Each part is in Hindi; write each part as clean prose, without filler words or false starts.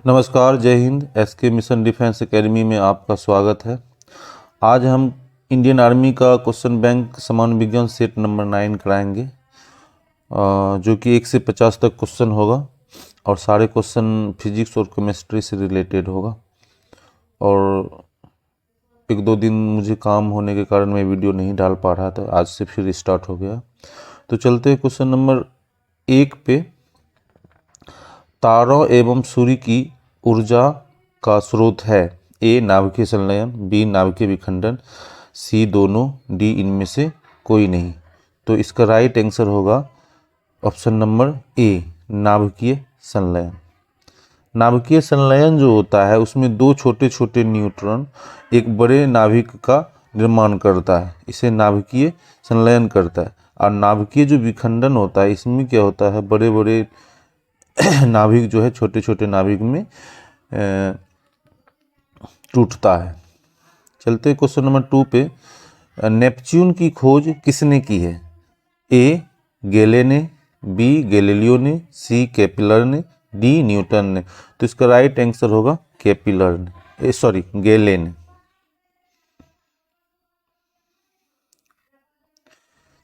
नमस्कार, Jai Hind. SK mission defence academy में आपका स्वागत है। आज हम इंडियन आर्मी का क्वेश्चन बैंक सामान्य विज्ञान सेट नंबर 9 कराएंगे, जो कि 1 से 50 तक क्वेश्चन होगा और सारे क्वेश्चन फिजिक्स और केमिस्ट्री से रिलेटेड होगा। और 1-2 दिन मुझे काम होने के कारण मैं वीडियो नहीं डाल पा रहा था, आज से फिर स्टार्ट हो गया। तो चलते हैं क्वेश्चन नंबर 1 पे। तारों एवं सूर्य की ऊर्जा का स्रोत है। ए नाभिकीय संलयन, बी नाभिकीय विखंडन, सी दोनों, डी इनमें से कोई नहीं। तो इसका राइट आंसर होगा ऑप्शन नंबर ए, नाभिकीय संलयन। नाभिकीय संलयन जो होता है उसमें दो छोटे छोटे न्यूट्रॉन एक बड़े नाभिक का निर्माण करता है, इसे नाभिकीय संलयन करता है। और नाभिकीय जो विखंडन होता है इसमें क्या होता है, बड़े बड़े नाभिक जो है छोटे छोटे नाभिक में टूटता है। चलते क्वेश्चन नंबर 2 पे। नेपच्यून की खोज किसने की है? ए गैले ने, बी गैलीलियो ने, सी केपलर ने, डी न्यूटन ने। तो इसका राइट आंसर होगा केपलर ने, गैले ने।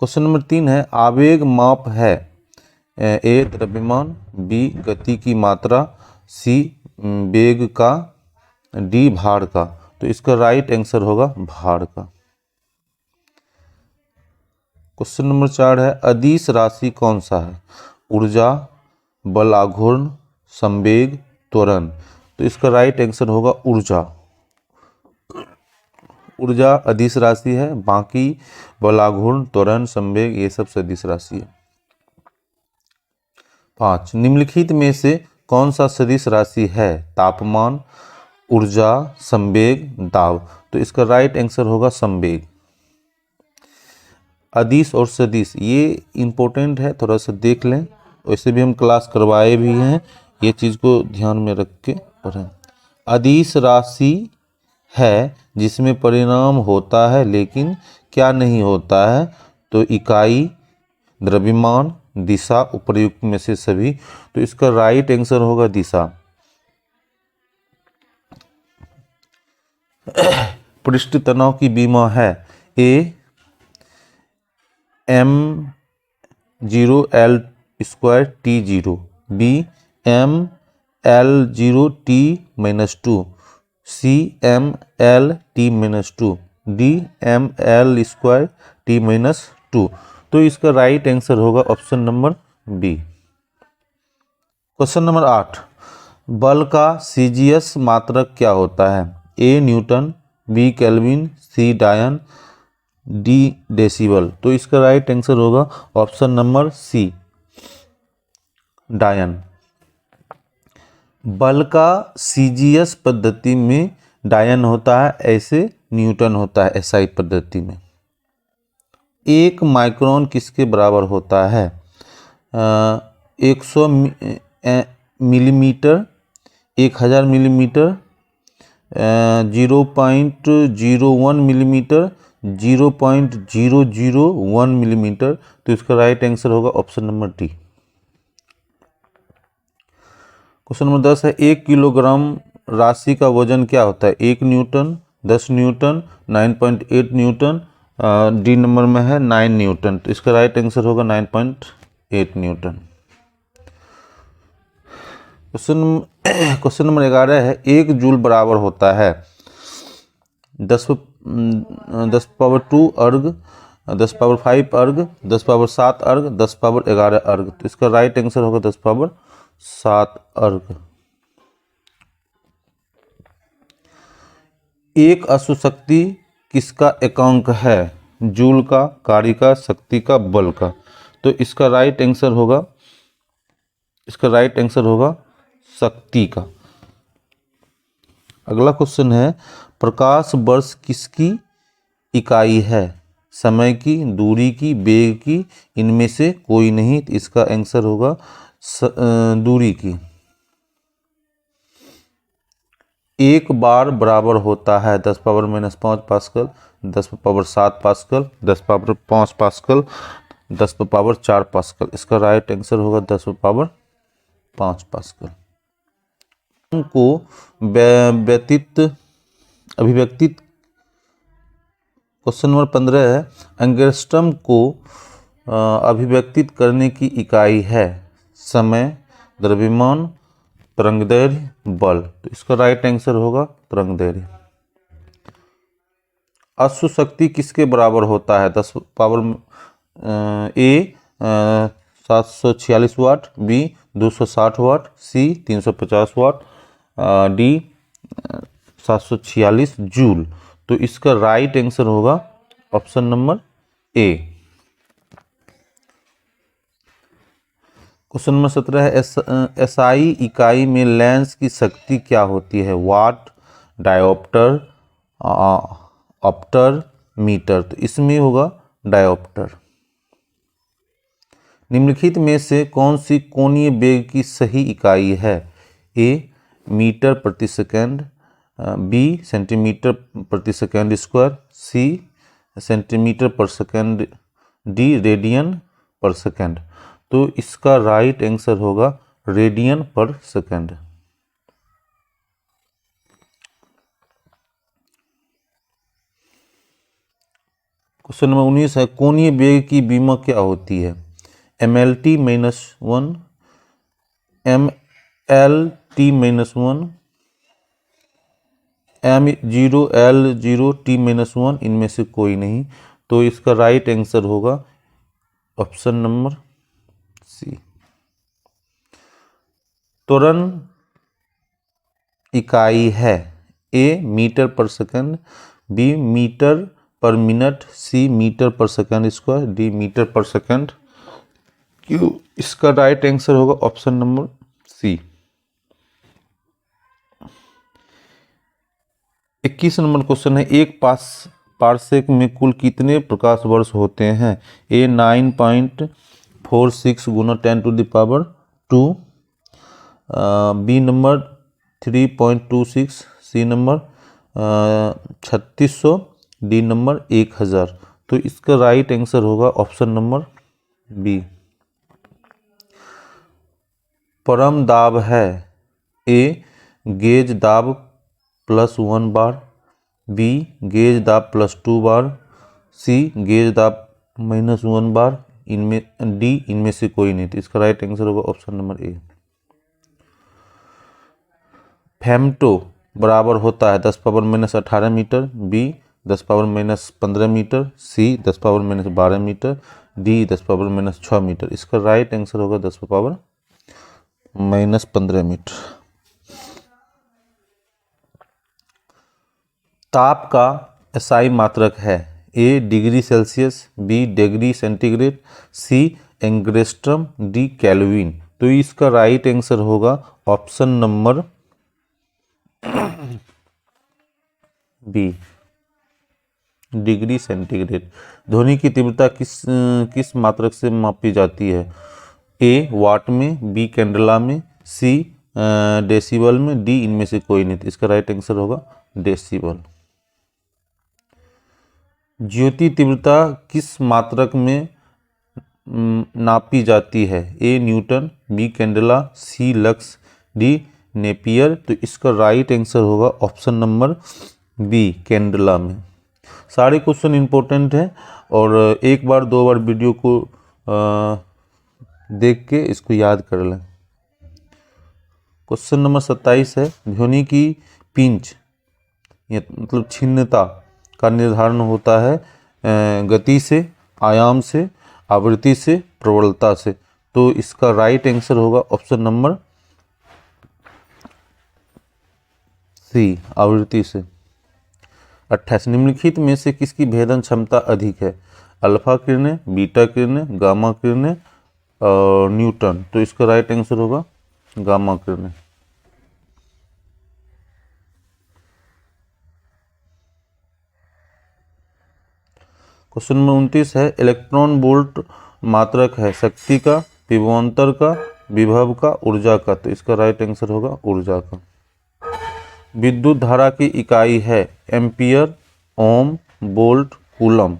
क्वेश्चन नंबर 3 है, आवेग माप है। ए द्रव्यमान, बी गति की मात्रा, सी वेग का, डी भार का। तो इसका राइट आंसर होगा भार का। क्वेश्चन नंबर 4 है, अदिश राशि कौन सा है? ऊर्जा, बल आघूर्ण, संवेग, त्वरण। तो इसका राइट आंसर होगा ऊर्जा। ऊर्जा अदिश राशि है, बाकी बल आघूर्ण, त्वरण, संवेग ये सब सदिश राशि है। 5, निम्नलिखित में से कौन सा सदिश राशि है? तापमान, ऊर्जा, संवेग, दाब। तो इसका राइट आंसर होगा संवेग। अदिश और सदिश ये इंपॉर्टेंट है, थोड़ा सा देख लें। वैसे भी हम क्लास करवाए भी हैं, ये चीज़ को ध्यान में रख के पढ़ें। अदिश राशि है जिसमें परिणाम होता है लेकिन क्या नहीं होता है? तो इकाई, द्रव्यमान, दिशा, उपर्युक्त में से सभी। तो इसका राइट आंसर होगा दिशा। पृष्ठ तनाव की बीमा है। A M0L²T0, B ML0T-2, C MLT-2, D ML²T-2। तो इसका राइट आंसर होगा option number B. Question number 8, बल का सीजीएस मात्रक क्या होता है? A newton, B kelvin, C dyne, D decibel. तो इसका राइट आंसर होगा ऑप्शन नंबर सी, डायन। बल का सीजीएस पद्धति में डायन होता है, ऐसे न्यूटन होता है एसआई पद्धति में। 1 माइक्रोन किसके बराबर होता है? 100 मिलीमीटर, 1000 मिलीमीटर, 0.01 मिलीमीटर, 0.001 मिलीमीटर। तो इसका राइट आंसर होगा option number D. Question number 10 है, 1 किलोग्राम राशि का वजन क्या होता है? 1 Newton, 10 Newton, 9.8 Newton, D number में है 9 न्यूटन। तो इसका राइट आंसर होगा 9.8 न्यूटन। क्वेश्चन नंबर 11 है, 1 जूल बराबर होता है 10⁻2 अर्ग, 10⁻5 अर्ग, 10⁻7 अर्ग, 10⁻11 अर्ग। तो इसका राइट आंसर होगा 10⁻7 अर्ग। एक अशुशक्ति किसका एकांक है? जूल का, कार्य का, शक्ति का, बल का। तो इसका राइट आंसर होगा शक्ति का। अगला क्वेश्चन है, प्रकाश वर्ष किसकी इकाई है? समय की, दूरी की, वेग की, इनमें से कोई नहीं। तो इसका आंसर होगा दूरी की। 1 बार बराबर होता है 10⁻⁻5 पास्कल, 10⁻7 पास्कल, 10⁻5 पास्कल, 10⁻4 पास्कल। इसका राइट आंसर होगा 10⁻5 पास्कल। को व्यतीत अभिव्यक्तित। क्वेश्चन नंबर 15 है, एंगस्ट्रम को अभिव्यक्तित करने की इकाई है समय, द्रव्यमान, तरंगदैर्घ्य, बल। तो इसका राइट आंसर होगा तरंगदैर्घ्य। अश्व शक्ति किसके बराबर होता है? 10 पावर ए 746 वाट, बी 260 वाट, सी 350 वाट, डी 746 जूल। तो इसका राइट आंसर होगा ऑप्शन नंबर ए। क्वेश्चन नंबर 17 है, एसआई इकाई में लेंस की शक्ति क्या होती है? वाट, डायोप्टर, ऑप्टर, मीटर। तो इसमें होगा डायोप्टर। निम्नलिखित में से कौन सी कोणीय वेग की सही इकाई है? ए मीटर प्रति सेकंड, बी सेंटीमीटर प्रति सेकंड स्क्वायर, सी सेंटीमीटर पर सेकंड, डी रेडियन पर सेकंड। तो इसका राइट आंसर होगा रेडियन पर सेकंड। क्वेश्चन नंबर 19 है, कोणीय वेग की विमा क्या होती है? MLT -1, MLT -1, M0 L0 T -1, इनमें से कोई नहीं। तो इसका राइट आंसर होगा ऑप्शन नंबर सी। त्वरण इकाई है ए मीटर पर सेकंड, बी मीटर पर मिनट, सी मीटर पर सेकंड स्क्वायर, डी मीटर पर सेकंड क्यों। इसका राइट आंसर होगा option number C. 21 number question है, एक पारसेक में कुल कितने प्रकाश वर्ष होते हैं? ए 9.46 गुना 10⁻², B number 3.26, C number 3600, D number 1000। तो इसका राइट आंसर होगा ऑप्शन नंबर बी। परम दाब है ए गेज दाब +1 बार, बी गेज दाब +2 बार, सी गेज दाब -1 बार, इनमें से कोई नहीं। तो इसका राइट आंसर होगा ऑप्शन नंबर ए। फेम्टो बराबर होता है 10⁻18 metre, B 10⁻15 metre, C 10⁻12 metre, D 10⁻6 metre. इसका राइट आंसर होगा 10⁻15 मीटर। ताप का एसआई मात्रक है A degree Celsius, B degree centigrade, C angstrom, D kelvin. तो इसका राइट आंसर होगा option number B degree centigrade. ध्वनि की तीव्रता किस मात्रक से मापी जाती है? ए वाट में, बी कैंडेला में, सी डेसिबल में, डी इनमें से कोई नहीं। तो इसका राइट आंसर होगा डेसिबल। ज्योति तीव्रता किस मात्रक में नापी जाती है? A newton, B candela, C lux, D napier. तो इसका राइट आंसर होगा ऑप्शन नंबर बी कैंडेला में। सारे क्वेश्चन इंपॉर्टेंट हैं और एक बार 2 बार वीडियो को देख के इसको याद कर लें। क्वेश्चन नंबर 27 है, ध्वनि की पिंच मतलब छिन्नता का निर्धारण होता है गति से, आयाम से, आवृत्ति से, प्रबलता से। तो इसका राइट आंसर होगा ऑप्शन नंबर सी आवृत्ति से। 28 निम्नलिखित में से किसकी भेदन क्षमता अधिक है? अल्फा किरणें, बीटा किरणें, गामा किरणें और न्यूटन। तो इसका राइट आंसर होगा गामा किरणें। क्वेश्चन नंबर 29 है, इलेक्ट्रॉन वोल्ट मात्रक है शक्ति का, विभवांतर का, विभव का, ऊर्जा का। तो इसका राइट आंसर होगा ऊर्जा का। विद्युत धारा की इकाई है एम्पियर, ओम, वोल्ट, कूलम।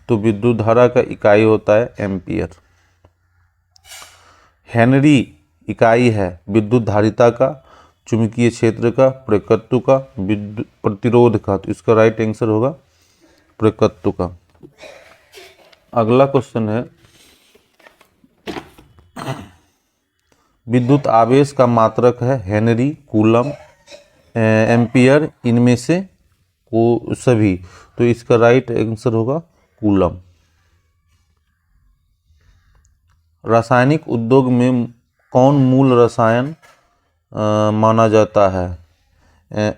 तो विद्युत धारा का इकाई होता है एम्पियर। हेनरी इकाई है विद्युत धारिता का, चुंबकीय क्षेत्र का, प्रकृत्व का, विद्युत प्रतिरोध का। तो इसका राइट आंसर होगा प्रकृत्व का। अगला क्वेश्चन है, विद्युत आवेश का मात्रक है हेनरी, कूलम, एम्पियर, इनमें से को सभी। तो इसका राइट आंसर होगा कूलम। रासायनिक उद्योग में कौन मूल रसायन माना जाता है?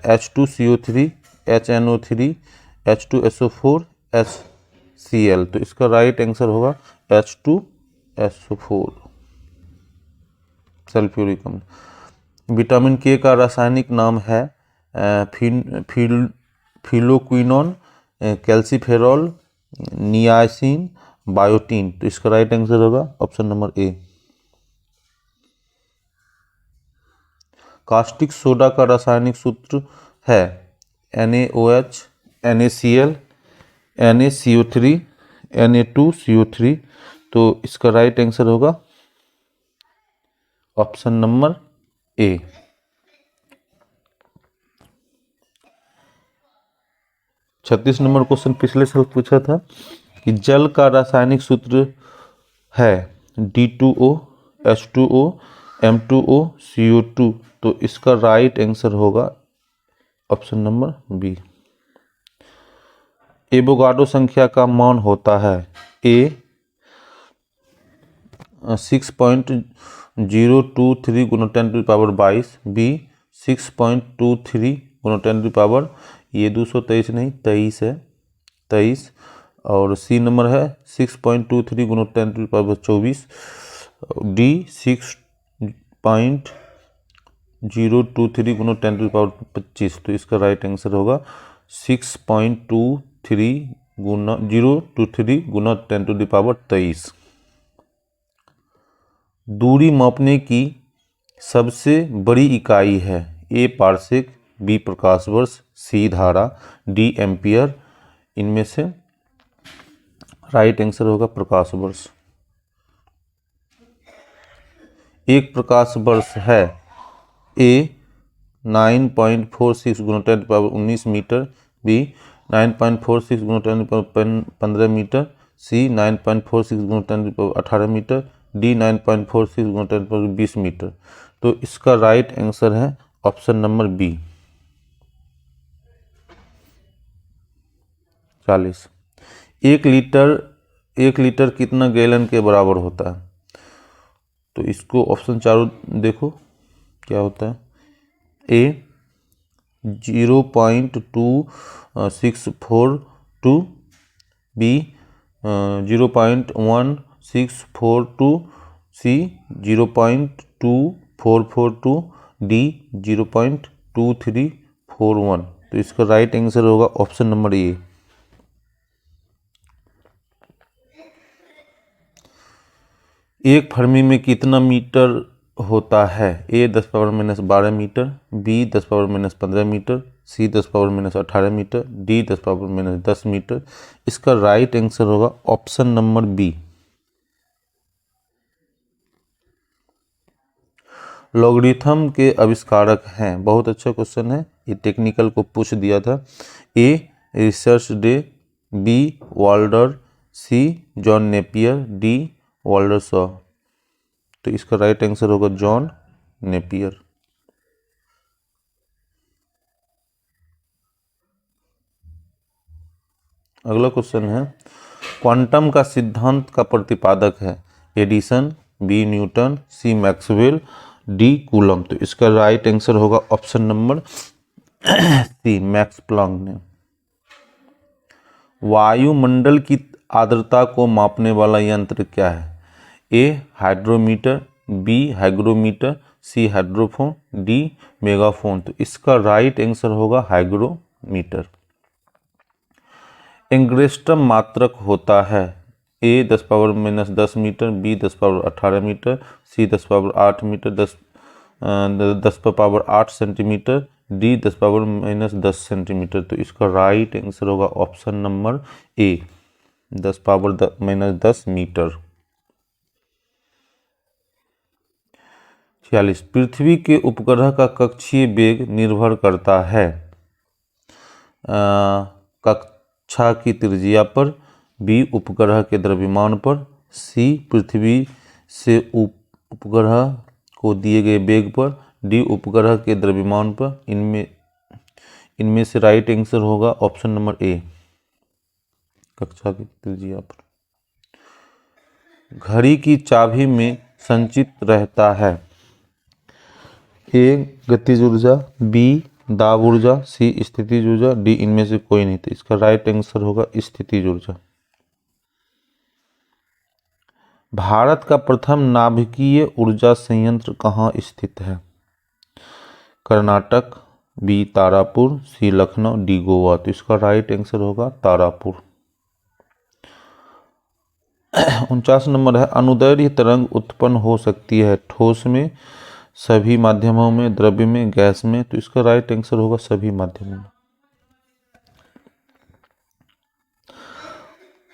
H2CO3, HNO3, H2SO4, HCl। तो इसका राइट आंसर होगा H2SO4, सल्फ्यूरिक अम्ल। विटामिन के का रासायनिक नाम है फिलोक्विनोन, कैल्सीफेरॉल, नियासिन, बायोटीन। तो इसका राइट आंसर होगा ऑप्शन नंबर ए। कास्टिक सोडा का रासायनिक सूत्र है NaOH, NaCl, NaCO3, Na2CO3। तो इसका राइट आंसर होगा ऑप्शन नंबर ए। 36 नंबर क्वेश्चन पिछले साल पूछा था कि जल का रासायनिक सूत्र है D2O, H2O, M2O, CO2। तो इसका राइट आंसर होगा ऑप्शन नंबर बी। एवोगाड्रो संख्या का मान होता है ए 6.023 गुना 10⁻22, बी 6.23 गुना 10⁻, ये 223 नहीं 23 है, 23। और सी नंबर है 6.23 गुना 10⁻24, डी 6.023 गुना 10⁻25। तो इसका राइट आंसर होगा 6.23 गुना 023 गुना 10⁻23। दूरी मापने की सबसे बड़ी इकाई है ए पारसेक, बी प्रकाश वर्ष, सी धारा, डी एम्पियर। इनमें से राइट आंसर होगा प्रकाश वर्ष। एक प्रकाश वर्ष है ए 9.46 गुना 10⁻19 मीटर, बी 9.46 गुना 10⁻15 मीटर, सी 9.46 गुना 10⁻18 मीटर, डी 9.46 गुना 10⁻20 मीटर। तो इसका राइट आंसर है ऑप्शन नंबर बी 40। एक लीटर कितना गैलन के बराबर होता है? तो इसको ऑप्शन चारों देखो क्या होता है। ए 0.2642, बी 0.1642, सी 0.2442, डी 0.2341। तो इसका राइट आंसर होगा ऑप्शन नंबर ए। एक फर्मी में कितना मीटर होता है? ए 10⁻−12 मीटर, बी 10⁻−15 मीटर, सी 10⁻−18 मीटर, डी 10⁻−10 मीटर। इसका राइट आंसर होगा ऑप्शन नंबर बी। लॉगरिथम के आविष्कारक हैं, बहुत अच्छा क्वेश्चन है, ये टेक्निकल को पूछ दिया था। A research day, B Walder, C John Napier, D Walder Shaw. तो इसका राइट आंसर होगा जॉन नेपियर। अगला क्वेश्चन है, क्वांटम का सिद्धांत का प्रतिपादक है Edison, B Newton, C Maxwell, D Coulomb. तो इसका राइट आंसर होगा option number C Max Planck ने। वायुमंडल की आर्द्रता को मापने वाला यंत्र क्या है? ए हाइड्रोमीटर, बी हाइग्रोमीटर, सी हाइड्रोफोन, डी मेगाफोन। तो इसका राइट आंसर होगा हाइग्रोमीटर। एंग्स्ट्रॉम मात्रक होता है ए 10⁻−10 मीटर, बी 10⁻18 मीटर, सी 10⁻8 मीटर, 10⁻8 सेंटीमीटर, डी 10⁻−10 सेंटीमीटर। तो इसका राइट आंसर होगा ऑप्शन नंबर ए 10⁻−10 मीटर। 46 पृथ्वी के उपग्रह का कक्षीय वेग निर्भर करता है कक्षा की त्रिज्या पर, बी उपग्रह के द्रव्यमान पर, सी पृथ्वी से उपग्रह को दिए गए वेग पर, डी उपग्रह के द्रव्यमान पर। इनमें से राइट आंसर होगा ऑप्शन नंबर ए, कक्षा की त्रिज्या पर। घड़ी की चाबी में संचित रहता है ए गतिज ऊर्जा, बी दाब ऊर्जा, सी स्थितिज ऊर्जा, डी इनमें से कोई नहीं। तो इसका राइट आंसर होगा स्थितिज ऊर्जा। भारत का प्रथम नाभिकीय ऊर्जा संयंत्र कहाँ स्थित है? कर्नाटक, बी तारापुर, सी लखनऊ, डी गोवा। तो इसका राइट आंसर होगा तारापुर। 49 नंबर है, अनुदैर्ध्य तरंग उत्पन्न हो सकती है ठोस में, सभी माध्यमों में, द्रव्य में, गैस में। तो इसका राइट आंसर होगा सभी माध्यमों में।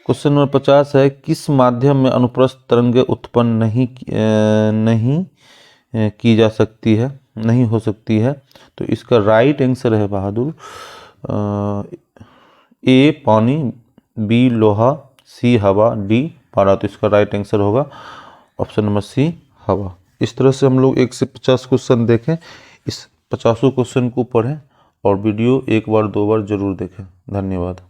क्वेश्चन नंबर 50 है, किस माध्यम में अनुप्रस्थ तरंगें उत्पन्न नहीं की जा सकती है, नहीं हो सकती है? तो इसका राइट आंसर है बहादुर ए पानी, बी लोहा, सी हवा, डी पारा। तो इसका राइट आंसर होगा ऑप्शन नंबर सी हवा। इस तरह से हम लोग 1 से 50 क्वेश्चन देखें, इस 50 क्वेश्चन को पढ़ें और वीडियो एक बार 2 बार जरूर देखें। धन्यवाद।